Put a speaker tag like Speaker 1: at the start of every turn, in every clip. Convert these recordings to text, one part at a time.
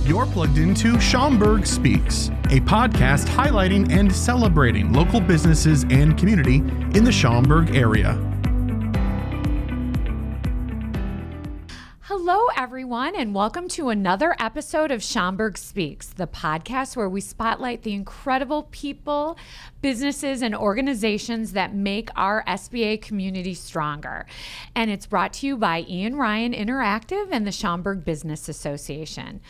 Speaker 1: You're plugged into Schaumburg Speaks, a podcast highlighting and celebrating local businesses and community in the Schaumburg area.
Speaker 2: Hello, everyone, and welcome to another episode of Schaumburg Speaks, the podcast where we spotlight the incredible people, businesses, and organizations that make our SBA community stronger. And it's brought to you by Ian Ryan Interactive and the Schaumburg Business Association.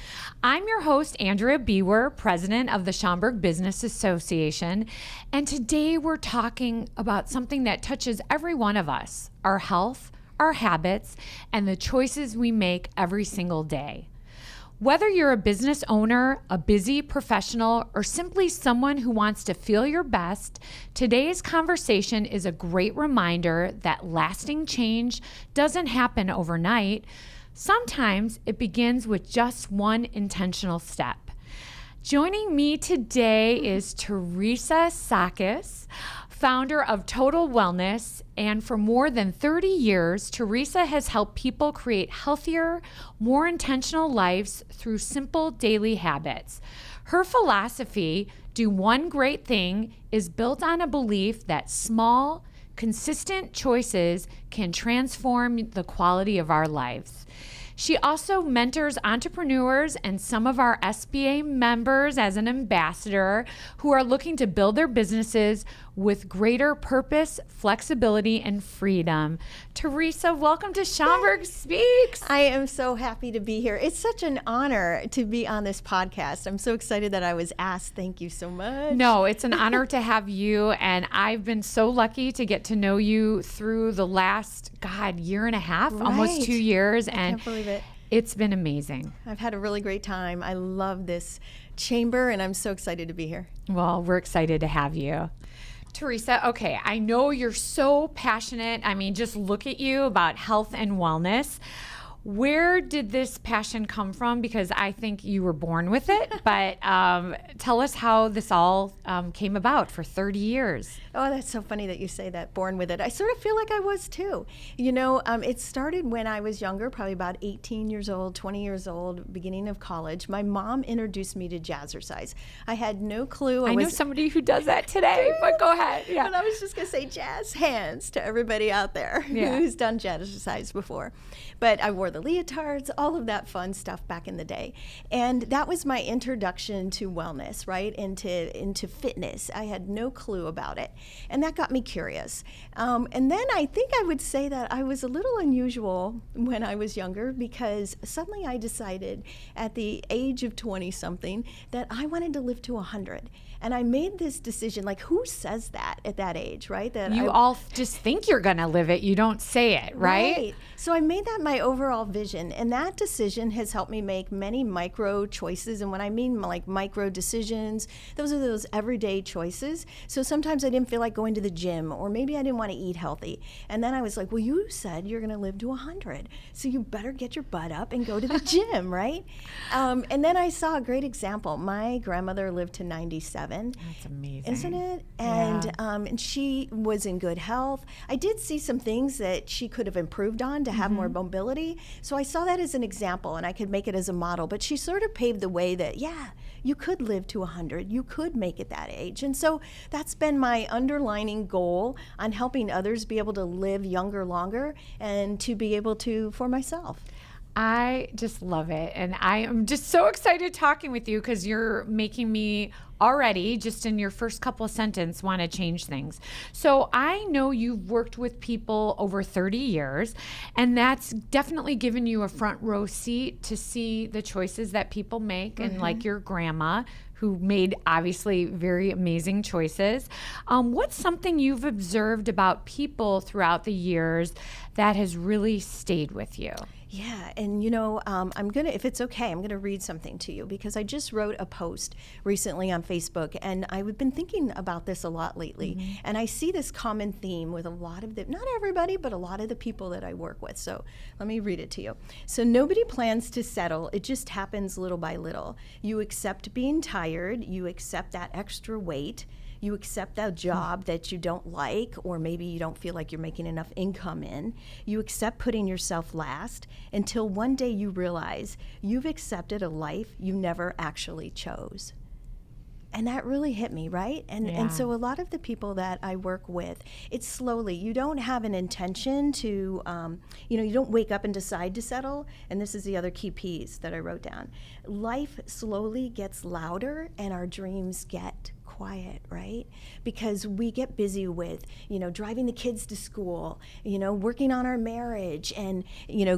Speaker 2: I'm your host, Andrea Biwer, president of the Schaumburg Business Association, and today we're talking about something that touches every one of us, our health, our habits, and the choices we make every single day. Whether you're a business owner, a busy professional, or simply someone who wants to feel your best, today's conversation is a great reminder that lasting change doesn't happen overnight. Sometimes it begins with just one intentional step. Joining me today is Theresa Sakas, founder of Total Wellness, and for more than 30 years, Theresa has helped people create healthier, more intentional lives through simple daily habits. Her philosophy, do one great thing, is built on a belief that small, consistent choices can transform the quality of our lives. She also mentors entrepreneurs and some of our SBA members as an ambassador who are looking to build their businesses with greater purpose, flexibility, and freedom. Theresa, welcome to Schaumburg Speaks.
Speaker 3: I am so happy to be here. It's such an honor to be on this podcast. I'm so excited that I was asked. Thank you so much.
Speaker 2: No, it's an honor to have you, and I've been so lucky to get to know you through the last, year and a half, almost 2 years.
Speaker 3: I can't believe it.
Speaker 2: It's been amazing.
Speaker 3: I've had a really great time. I love this chamber, and I'm so excited to be here.
Speaker 2: Well, we're excited to have you. Theresa, okay, I know you're so passionate. I mean, just look at you about health and wellness. Where did this passion come from? Because I think you were born with it, but tell us how this all came about for 30 years.
Speaker 3: Oh, that's so funny that you say that, born with it. I sort of feel like I was too. You know, it started when I was younger, probably about 18 years old, 20 years old, beginning of college. My mom introduced me to jazzercise. I had no clue.
Speaker 2: I know somebody who does that today, but go ahead. Yeah.
Speaker 3: But I was just going to say jazz hands to everybody out there who's done jazzercise before. But I wore the leotards, all of that fun stuff back in the day. And that was my introduction to wellness, right? Into fitness. I had no clue about it. And that got me curious. And then I think I would say that I was a little unusual when I was younger because suddenly I decided at the age of 20-something that I wanted to live to 100. And I made this decision, like who says that at that age, right? That
Speaker 2: you all just think you're going to live it. You don't say it, right?
Speaker 3: So I made that my overall vision. And that decision has helped me make many micro choices. And when I mean like micro decisions, those are those everyday choices. So sometimes I didn't feel like going to the gym, or maybe I didn't want to eat healthy. And then I was like, well, you said you're going to live to 100. So you better get your butt up and go to the gym, right? And then I saw a great example. My grandmother lived to 97.
Speaker 2: That's amazing.
Speaker 3: Isn't it? And she was in good health. I did see some things that she could have improved on to have more mobility. So I saw that as an example, and I could make it as a model. But she sort of paved the way that, you could live to 100. You could make it that age. And so that's been my underlining goal on helping others be able to live younger, longer, and to be able to for myself.
Speaker 2: I just love it. And I am just so excited talking with you because you're making me already, just in your first couple of sentences, want to change things. So I know you've worked with people over 30 years, and that's definitely given you a front row seat to see the choices that people make. And like your grandma, who made obviously very amazing choices. What's something you've observed about people throughout the years that has really stayed with you?
Speaker 3: Yeah, and if it's okay, I'm gonna read something to you because I just wrote a post recently on Facebook, and I've been thinking about this a lot lately, and I see this common theme with a lot of not everybody, but a lot of the people that I work with. So let me read it to you. So nobody plans to settle, it just happens little by little. You accept being tired, you accept that extra weight, You accept that job that you don't like, or maybe you don't feel like you're making enough income in. You accept putting yourself last until one day you realize you've accepted a life you never actually chose. And that really hit me, right? And so a lot of the people that I work with, it's slowly. You don't have an intention to, you don't wake up and decide to settle. And this is the other key piece that I wrote down. Life slowly gets louder and our dreams get quiet, right? Because we get busy with, driving the kids to school, working on our marriage and,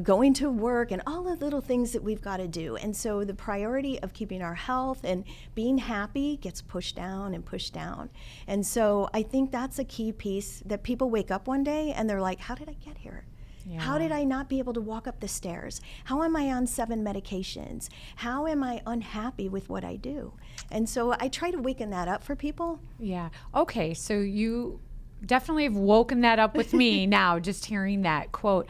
Speaker 3: going to work and all the little things that we've got to do. And so the priority of keeping our health and being happy gets pushed down and pushed down. And so I think that's a key piece that people wake up one day and they're like, how did I get here? Yeah. How did I not be able to walk up the stairs? How am I on 7 medications? How am I unhappy with what I do? And so I try to waken that up for people.
Speaker 2: Yeah. Okay. So you definitely have woken that up with me now, just hearing that quote.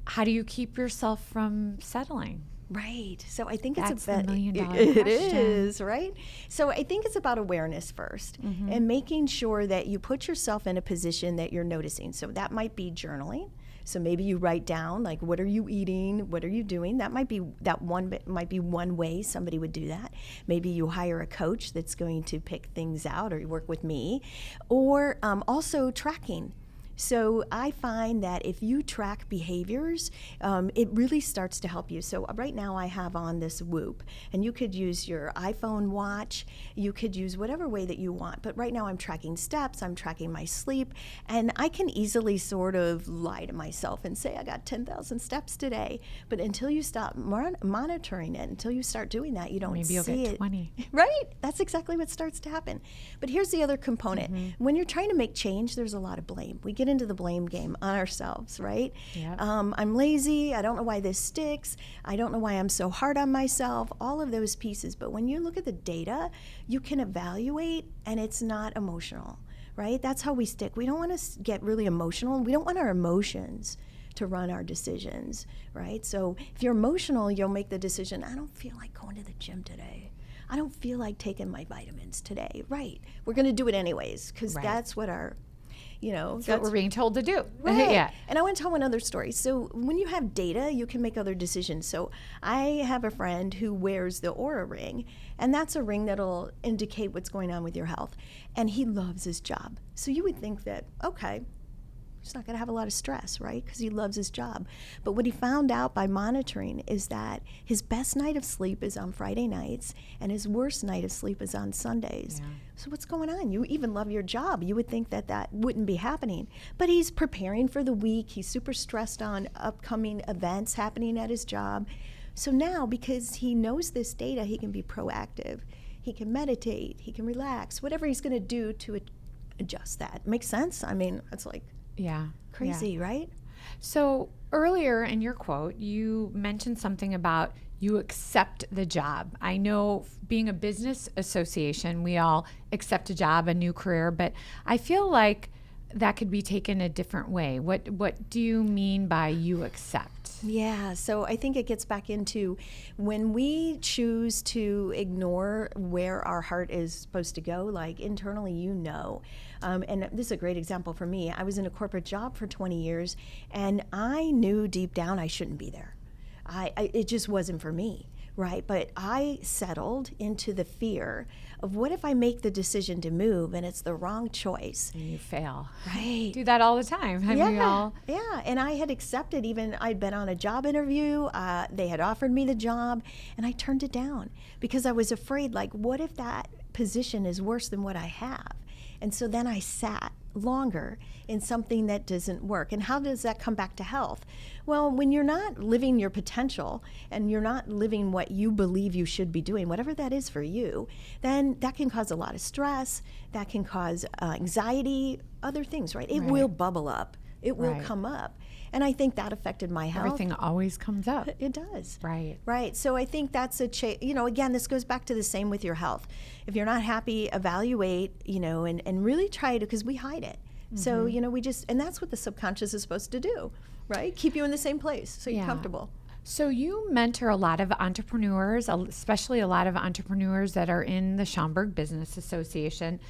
Speaker 2: How do you keep yourself from settling?
Speaker 3: Right. So I think
Speaker 2: that's the $1 million question.
Speaker 3: It is, right? So I think it's about awareness first and making sure that you put yourself in a position that you're noticing. So that might be journaling. So maybe you write down, like, what are you eating? What are you doing? That might be one way somebody would do that. Maybe you hire a coach that's going to pick things out, or you work with me, or also tracking. So I find that if you track behaviors, it really starts to help you. So right now I have on this Whoop, and you could use your iPhone watch, you could use whatever way that you want. But right now I'm tracking steps, I'm tracking my sleep, and I can easily sort of lie to myself and say I got 10,000 steps today. But until you stop monitoring it, until you start doing that, you don't
Speaker 2: Maybe you'll
Speaker 3: see
Speaker 2: get
Speaker 3: it.
Speaker 2: 20.
Speaker 3: Right? That's exactly what starts to happen. But here's the other component. When you're trying to make change, there's a lot of blame. We get into the blame game on ourselves, right?
Speaker 2: Yep.
Speaker 3: I'm lazy. I don't know why this sticks. I don't know why I'm so hard on myself. All of those pieces. But when you look at the data, you can evaluate, and it's not emotional, right? That's how we stick. We don't want to get really emotional. We don't want our emotions to run our decisions, right? So if you're emotional, you'll make the decision, I don't feel like going to the gym today. I don't feel like taking my vitamins today. Right. We're going to do it anyways, because that's what our
Speaker 2: that's what we're being told to do.
Speaker 3: Right.
Speaker 2: Yeah.
Speaker 3: And I want to tell one other story. So when you have data, you can make other decisions. So I have a friend who wears the Oura ring, and that's a ring that'll indicate what's going on with your health. And he loves his job. So you would think that, okay, he's not going to have a lot of stress, right? Because he loves his job. But what he found out by monitoring is that his best night of sleep is on Friday nights, and his worst night of sleep is on Sundays. Yeah. So what's going on? You even love your job. You would think that that wouldn't be happening. But he's preparing for the week. He's super stressed on upcoming events happening at his job. So now, because he knows this data, he can be proactive. He can meditate. He can relax. Whatever he's going to do to adjust that. Makes sense? I mean, it's like...
Speaker 2: Yeah.
Speaker 3: Crazy, right?
Speaker 2: So earlier in your quote, you mentioned something about you accept the job. I know being a business association, we all accept a job, a new career, but I feel like that could be taken a different way. What do you mean by you accept?
Speaker 3: Yeah, so I think it gets back into when we choose to ignore where our heart is supposed to go, like internally, and this is a great example for me. I was in a corporate job for 20 years, and I knew deep down I shouldn't be there. It just wasn't for me, right? But I settled into the fear of what if I make the decision to move and it's the wrong choice?
Speaker 2: And you fail.
Speaker 3: Right.
Speaker 2: Do that all the time.
Speaker 3: Yeah, and I had accepted, even I'd been on a job interview, they had offered me the job, and I turned it down because I was afraid, like, what if that position is worse than what I have? And so then I sat longer in something that doesn't work. And how does that come back to health? Well, when you're not living your potential and you're not living what you believe you should be doing, whatever that is for you, then that can cause a lot of stress, that can cause anxiety, other things, right? It will bubble up. It will come up. And I think that affected my health.
Speaker 2: Everything always comes up.
Speaker 3: It does.
Speaker 2: Right.
Speaker 3: So I think that's again, this goes back to the same with your health. If you're not happy, evaluate, and really try to, because we hide it. Mm-hmm. So, and that's what the subconscious is supposed to do, right? Keep you in the same place so you're comfortable.
Speaker 2: So you mentor a lot of entrepreneurs, especially a lot of entrepreneurs that are in the Schaumburg Business Association.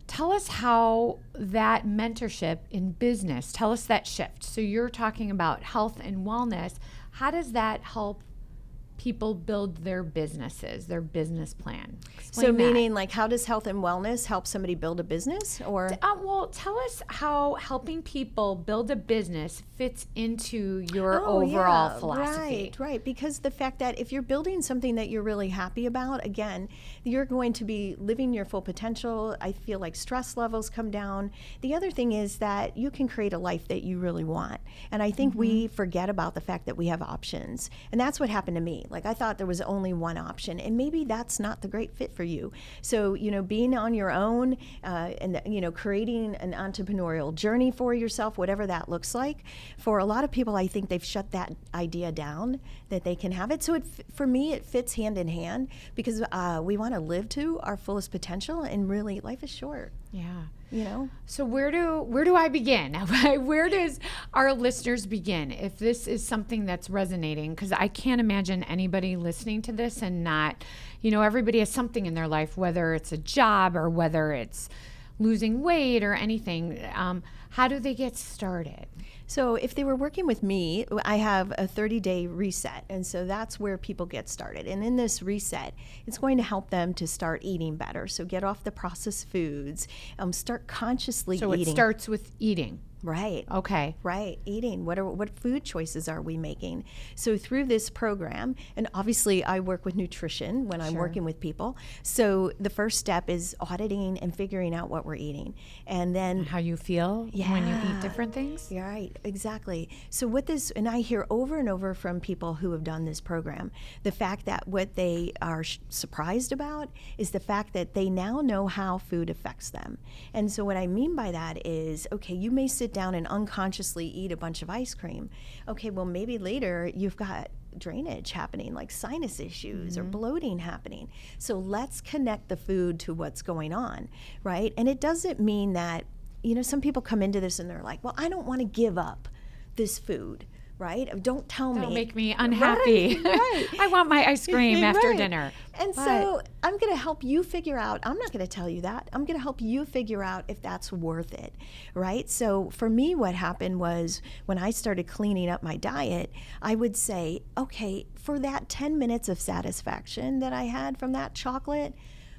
Speaker 2: tell us how that mentorship in business, tell us that shift. So you're talking about health and wellness. How does that help people build their businesses, their business plan? Explain
Speaker 3: so
Speaker 2: that.
Speaker 3: meaning like how does health and wellness help somebody build a business? Or
Speaker 2: well, tell us how helping people build a business fits into your overall philosophy.
Speaker 3: Right. Because the fact that if you're building something that you're really happy about, again, you're going to be living your full potential. I feel like stress levels come down. The other thing is that you can create a life that you really want. And I think we forget about the fact that we have options. And that's what happened to me. Like I thought there was only one option, and maybe that's not the great fit for you. So, being on your own and, creating an entrepreneurial journey for yourself, whatever that looks like, for a lot of people, I think they've shut that idea down that they can have it. So for me, it fits hand in hand because we want to live to our fullest potential, and really life is short.
Speaker 2: Yeah.
Speaker 3: So
Speaker 2: where do I begin? Where does our listeners begin if this is something that's resonating? Because I can't imagine anybody listening to this and not, everybody has something in their life, whether it's a job or whether it's losing weight or anything. How do they get started?
Speaker 3: So if they were working with me, I have a 30-day reset. And so that's where people get started. And in this reset, it's going to help them to start eating better. So get off the processed foods, start consciously eating.
Speaker 2: So it starts with eating.
Speaker 3: Right.
Speaker 2: Okay.
Speaker 3: Right. Eating. What food choices are we making? So through this program, and obviously I work with nutrition when I'm working with people. So the first step is auditing and figuring out what we're eating. And then
Speaker 2: how you feel when you eat different things?
Speaker 3: Yeah, right. Exactly. So and I hear over and over from people who have done this program, the fact that what they are surprised about is the fact that they now know how food affects them. And so what I mean by that is, okay, you may sit down and unconsciously eat a bunch of ice cream. Okay, well, maybe later you've got drainage happening, like sinus issues or bloating happening. So let's connect the food to what's going on, right? And it doesn't mean that, some people come into this and they're like, well, I don't want to give up this food. Right? Don't tell me.
Speaker 2: Don't make me unhappy.
Speaker 3: Right.
Speaker 2: I want my ice cream after dinner.
Speaker 3: And so I'm going to help you figure out, I'm not going to tell you that. I'm going to help you figure out if that's worth it. Right? So for me, what happened was when I started cleaning up my diet, I would say, okay, for that 10 minutes of satisfaction that I had from that chocolate,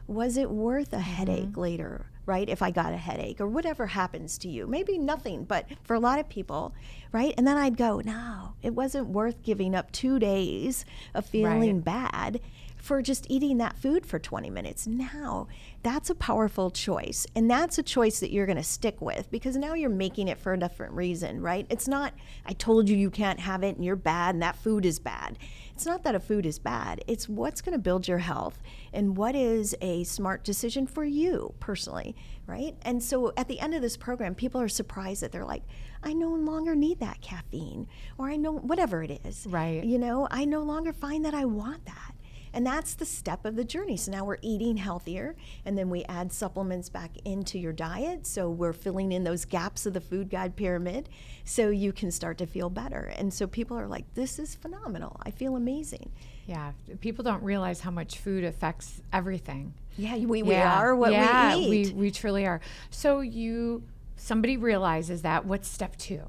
Speaker 3: was it worth a headache later? Right? If I got a headache or whatever happens to you, maybe nothing, but for a lot of people, right? And then I'd go, no, it wasn't worth giving up 2 days of feeling bad for just eating that food for 20 minutes. Now, that's a powerful choice. And that's a choice that you're going to stick with because now you're making it for a different reason, right? It's not, I told you you can't have it and you're bad and that food is bad. It's not that a food is bad. It's what's going to build your health and what is a smart decision for you personally, right? And so at the end of this program, people are surprised that they're like, I no longer need that caffeine, or I know whatever it is.
Speaker 2: Right.
Speaker 3: I no longer find that I want that. And that's the step of the journey. So now we're eating healthier, and then we add supplements back into your diet. So we're filling in those gaps of the food guide pyramid so you can start to feel better. And so people are like, this is phenomenal. I feel amazing.
Speaker 2: Yeah. People don't realize how much food affects everything.
Speaker 3: Yeah, we are what we eat.
Speaker 2: We truly are. So somebody realizes that. What's step 2?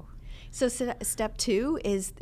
Speaker 3: So step 2 is,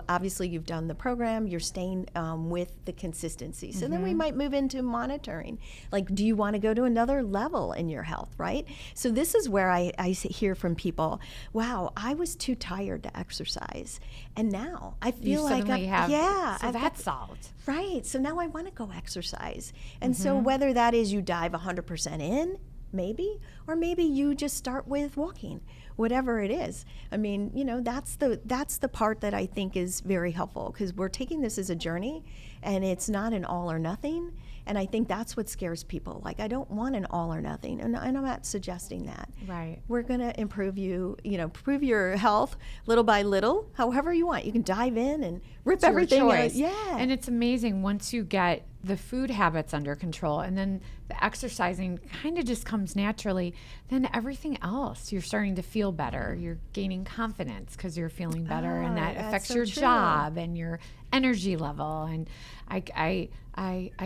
Speaker 3: obviously you've done the program, you're staying with the consistency. So then we might move into monitoring. Like, do you want to go to another level in your health, right? So this is where I hear from people, wow, I was too tired to exercise. And now I feel like
Speaker 2: that's solved.
Speaker 3: Right. So now I want to go exercise. And so whether that is you dive 100% in, maybe, or maybe you just start with walking, whatever it is. I mean, that's the part that I think is very helpful because we're taking this as a journey and it's not an all or nothing. And I think that's what scares people. Like, I don't want an all or nothing. And I'm not suggesting that.
Speaker 2: Right.
Speaker 3: We're going to improve your health little by little, however you want. You can dive in and rip everything out. Yeah.
Speaker 2: And it's amazing once you get the food habits under control and then the exercising kind of just comes naturally, then everything else, you're starting to feel better. You're gaining confidence because you're feeling better and that affects your job and your energy level, and I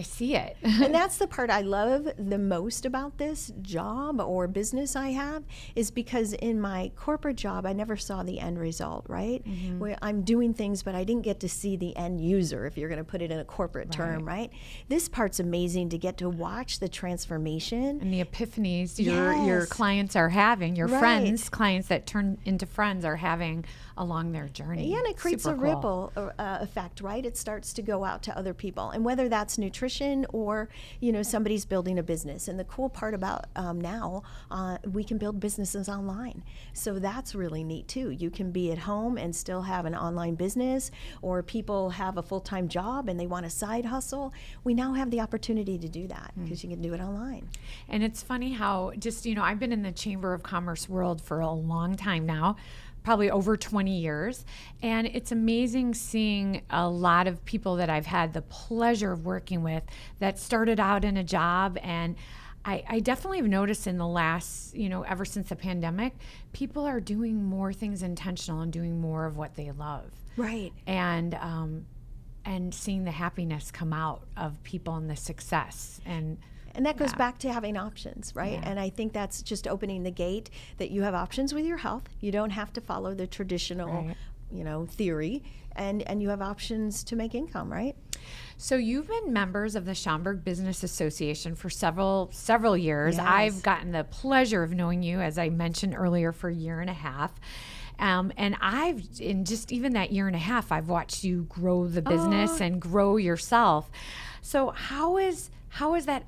Speaker 2: see it.
Speaker 3: And that's the part I love the most about this job or business I have, is because in my corporate job, I never saw the end result, right? Where I'm doing things, but I didn't get to see the end user, if you're going to put it in a corporate term, right? This part's amazing to get to watch the transformation.
Speaker 2: And the epiphanies your clients are having, your friends, clients that turn into friends are having along their journey.
Speaker 3: Yeah, and it creates
Speaker 2: Super
Speaker 3: a
Speaker 2: cool.
Speaker 3: ripple effect, right? It starts to go out to other people. And whether that's nutrition or, somebody's building a business. And the cool part about now, we can build businesses online. So that's really neat too. You can be at home and still have an online business, or people have a full-time job and they want a side hustle. We now have the opportunity to do that because you can do it online.
Speaker 2: And it's funny how I've been in the Chamber of Commerce world for a long time now, probably over 20 years. And it's amazing seeing a lot of people that I've had the pleasure of working with that started out in a job. And I definitely have noticed in the last, ever since the pandemic, people are doing more things intentional and doing more of what they love.
Speaker 3: Right.
Speaker 2: And seeing the happiness come out of people and the success.
Speaker 3: And that goes back to having options, right?
Speaker 2: Yeah.
Speaker 3: And I think that's just opening the gate that you have options with your health. You don't have to follow the traditional, theory, and you have options to make income, right?
Speaker 2: So you've been members of the Schaumburg Business Association for several years.
Speaker 3: Yes.
Speaker 2: I've gotten the pleasure of knowing you, as I mentioned earlier, for a year and a half. And in just even that year and a half, I've watched you grow the business and grow yourself. So how has that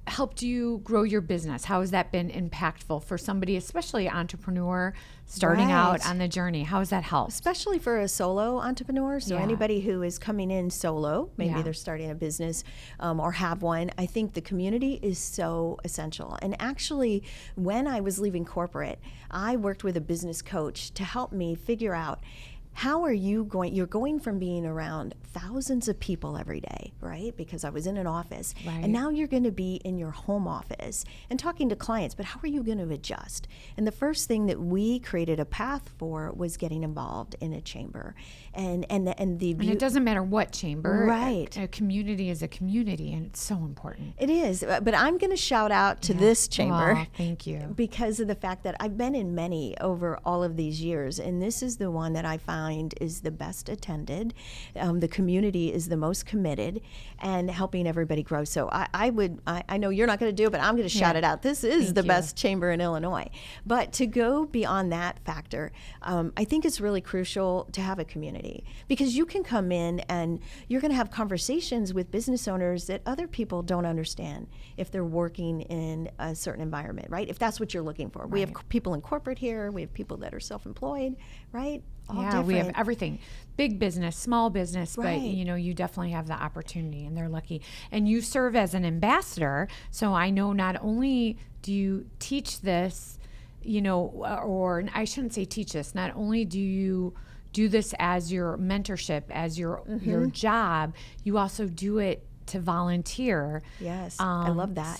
Speaker 2: helped you grow your business? How has that been impactful for somebody, especially an entrepreneur starting out on the journey? How has that helped?
Speaker 3: Especially for a solo entrepreneur. So anybody who is coming in solo, maybe they're starting a business or have one, I think the community is so essential. And actually, when I was leaving corporate, I worked with a business coach to help me figure out, how are you going? You're going from being around thousands of people every day, right? Because I was in an office.
Speaker 2: Right.
Speaker 3: And now you're going to be in your home office and talking to clients, but how are you going to adjust? And the first thing that we created a path for was getting involved in a chamber. And it
Speaker 2: doesn't matter what chamber.
Speaker 3: Right.
Speaker 2: A community is a community, and it's so important.
Speaker 3: It is. But I'm going to shout out to this chamber.
Speaker 2: Oh, thank you.
Speaker 3: Because of the fact that I've been in many over all of these years, and this is the one that I found is the best attended. The community is the most committed and helping everybody grow. So I know you're not going to do it, but I'm going to shout it out. This is the best chamber in Illinois. But to go beyond that factor, I think it's really crucial to have a community, because you can come in and you're going to have conversations with business owners that other people don't understand if they're working in a certain environment, right? If that's what you're looking for. Right. We have people in corporate here. We have people that are self-employed, right? All different.
Speaker 2: We have everything. Big business, small business,
Speaker 3: Right.
Speaker 2: but you definitely have the opportunity, and they're lucky. And you serve as an ambassador, so I know not only do you teach this, or I shouldn't say teach this, not only do you do this as your mentorship, as your job, you also do it to volunteer.
Speaker 3: Yes, I love that.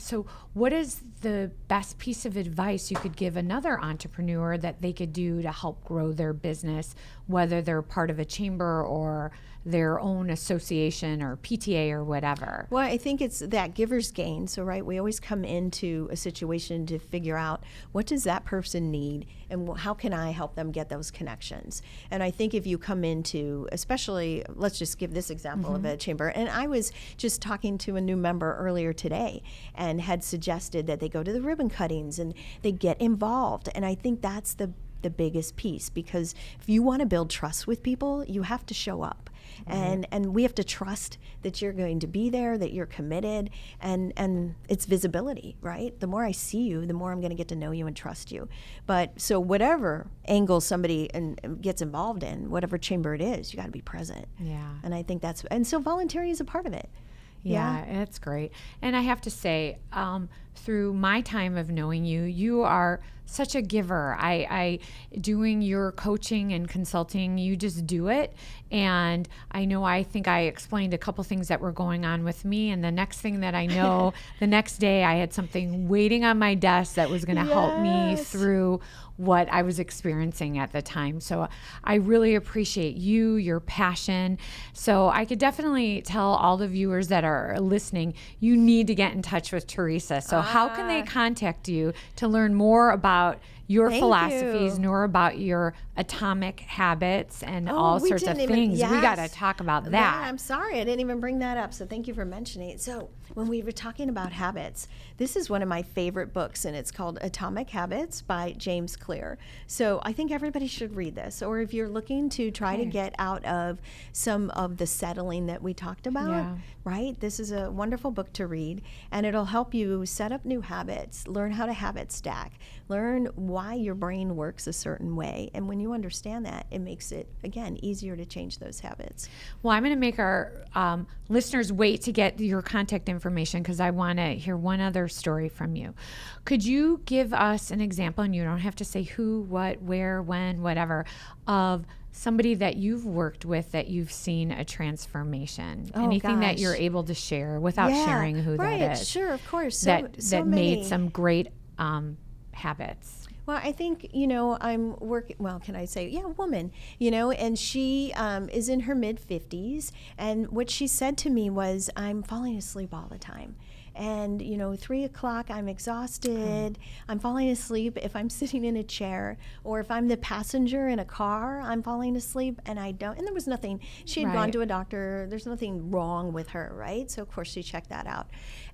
Speaker 2: So what is the best piece of advice you could give another entrepreneur that they could do to help grow their business, whether they're part of a chamber or their own association or PTA or whatever?
Speaker 3: Well, I think it's that giver's gain. So, right, we always come into a situation to figure out, what does that person need and how can I help them get those connections? And I think if you come into, especially, let's just give this example of a chamber. And I was just talking to a new member earlier today and had suggested that they go to the ribbon cuttings and they get involved. And I think that's the biggest piece, because if you want to build trust with people, you have to show up. And we have to trust that you're going to be there, that you're committed, and it's visibility, right? The more I see you, the more I'm going to get to know you and trust you. But so whatever angle somebody gets involved in, whatever chamber it is, you got to be present.
Speaker 2: Yeah.
Speaker 3: And I think and so volunteering is a part of it.
Speaker 2: Yeah, it's great. And I have to say, through my time of knowing you, you are such a giver. I doing your coaching and consulting, you just do it. And I think I explained a couple things that were going on with me. And the next thing that I know, the next day I had something waiting on my desk that was going to help me through what I was experiencing at the time. So I really appreciate you, your passion. So I could definitely tell all the viewers that are listening, you need to get in touch with Theresa. So how can they contact you to learn more about your philosophies, more about your atomic habits and all sorts of things? We got to talk about that.
Speaker 3: I'm sorry, I didn't even bring that up. So thank you for mentioning it. So when we were talking about habits, this is one of my favorite books, and it's called Atomic Habits by James Clear. So I think everybody should read this. Or if you're looking to try to get out of some of the settling that we talked about, right? This is a wonderful book to read, and it'll help you set up new habits, learn how to habit stack, learn why your brain works a certain way. And when you understand that, it makes it, again, easier to change those habits.
Speaker 2: Well, I'm going to make our listeners wait to get your contact information because I want to hear one other story from you. Could you give us an example, and you don't have to say who, what, where, when, whatever, of somebody that you've worked with that you've seen a transformation? Anything that you're able to share without sharing who that is?
Speaker 3: Sure, of course.
Speaker 2: That made some great habits.
Speaker 3: Well, I think, I'm working, can I say, a woman, and she is in her mid-50s. And what she said to me was, I'm falling asleep all the time. And, 3 o'clock, I'm exhausted. I'm falling asleep if I'm sitting in a chair, or if I'm the passenger in a car, I'm falling asleep, and I don't. And there was nothing. She had gone to a doctor. There's nothing wrong with her, right? So, of course, she checked that out.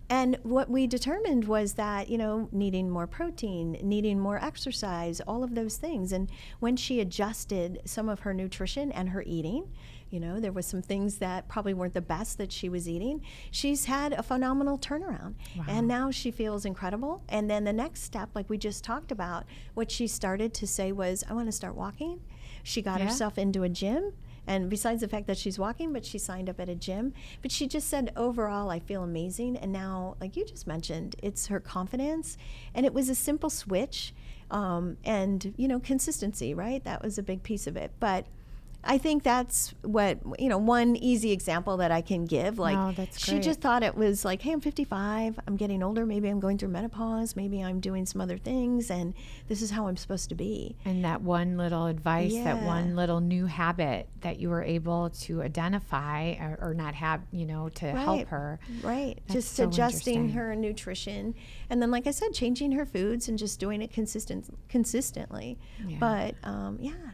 Speaker 3: And what we determined was that, needing more protein, needing more exercise, all of those things. And when she adjusted some of her nutrition and her eating, there was some things that probably weren't the best that she was eating. She's had a phenomenal turnaround. Wow. And now she feels incredible. And then the next step, like we just talked about, what she started to say was, I want to start walking. She got herself into a gym. And besides the fact that she's walking, but she signed up at a gym. But she just said, overall, I feel amazing. And now, like you just mentioned, it's her confidence. And it was a simple switch. And, consistency, right? That was a big piece of it. But I think that's what, one easy example that I can give. Like, she just thought it was like, hey, I'm 55, I'm getting older, maybe I'm going through menopause, maybe I'm doing some other things, and this is how I'm supposed to be.
Speaker 2: And that one little advice, that one little new habit that you were able to identify or not have, to help her.
Speaker 3: Right. That's just adjusting her nutrition. And then, like I said, changing her foods and just doing it consistently. Yeah. But,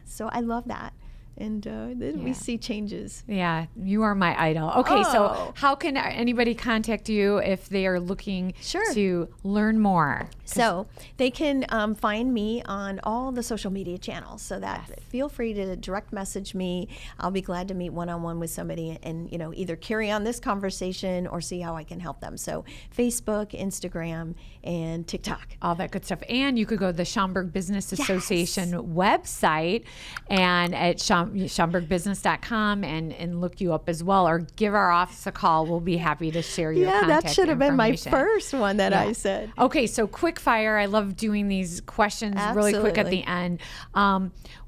Speaker 3: so I love that. And then we see changes. Yeah,
Speaker 2: you are my idol. Okay, so how can anybody contact you if they are looking to learn more?
Speaker 3: So they can find me on all the social media channels. So that feel free to direct message me. I'll be glad to meet one-on-one with somebody and either carry on this conversation or see how I can help them. So Facebook, Instagram, and TikTok.
Speaker 2: All that good stuff. And you could go to the Schaumburg Business Association website and at SchaumburgBusiness.com and look you up as well, or give our office a call. We'll be happy to share your contact information.
Speaker 3: That should have been my first one that I said.
Speaker 2: Okay, so quick fire. I love doing these questions really quick at the end.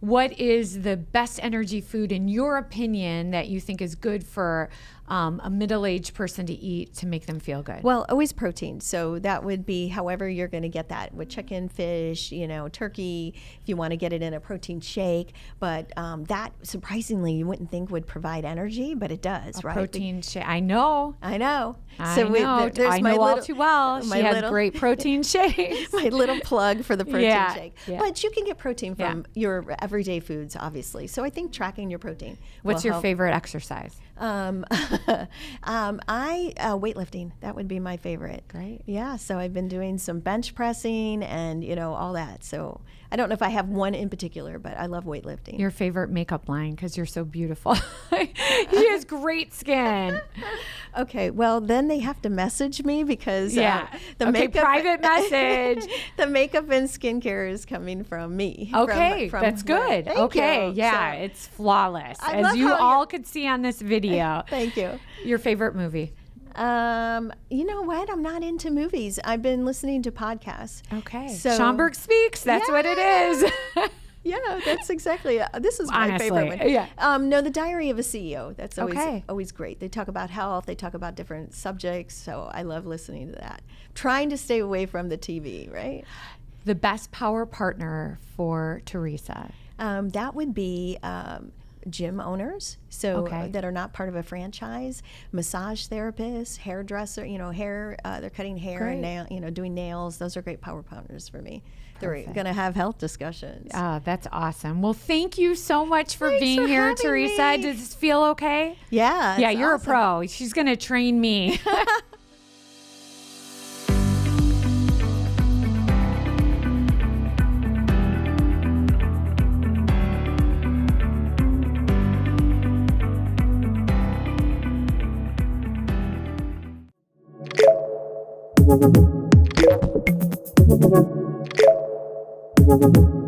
Speaker 2: What is the best energy food, in your opinion, that you think is good for a middle-aged person to eat to make them feel good?
Speaker 3: Well, always protein. So that would be however you're going to get that, with chicken, fish, turkey, if you want to get it in a protein shake. But that, surprisingly, you wouldn't think would provide energy, but it does, right?
Speaker 2: Protein shake. I know.
Speaker 3: I know
Speaker 2: all too well. She has great protein shakes.
Speaker 3: My little plug for the protein shake. Yeah. But you can get protein from your everyday foods, obviously. So I think tracking your protein.
Speaker 2: What's your favorite exercise?
Speaker 3: Weightlifting. That would be my favorite.
Speaker 2: Great.
Speaker 3: Yeah. So I've been doing some bench pressing and, all that. So I don't know if I have one in particular, but I love weightlifting.
Speaker 2: Your favorite makeup line, because you're so beautiful. She has great skin.
Speaker 3: Okay. Well, then they have to message me because the makeup,
Speaker 2: private message.
Speaker 3: The makeup and skincare is coming from me.
Speaker 2: Okay. That's good.
Speaker 3: Thank you.
Speaker 2: Yeah. So, it's flawless. As you all could see on this video.
Speaker 3: Thank you.
Speaker 2: Your favorite movie?
Speaker 3: You know what? I'm not into movies. I've been listening to podcasts.
Speaker 2: Okay. So Schaumburg Speaks. That's what it is.
Speaker 3: Yeah, that's exactly. This is my favorite one.
Speaker 2: Yeah.
Speaker 3: No, The Diary of a CEO. That's always great. They talk about health. They talk about different subjects. So I love listening to that. Trying to stay away from the TV, right?
Speaker 2: the best power partner for Theresa?
Speaker 3: That would be gym owners, so that are not part of a franchise, massage therapists, hairdresser, hair, they're cutting hair and nail, doing nails. Those are great power partners for me. Perfect. They're going to have health discussions.
Speaker 2: Oh, that's awesome. Well, thank you so much for being here, Theresa.
Speaker 3: Me.
Speaker 2: Does this feel okay?
Speaker 3: Yeah.
Speaker 2: Yeah, you're
Speaker 3: awesome.
Speaker 2: a pro. She's going to train me.
Speaker 4: Thank you.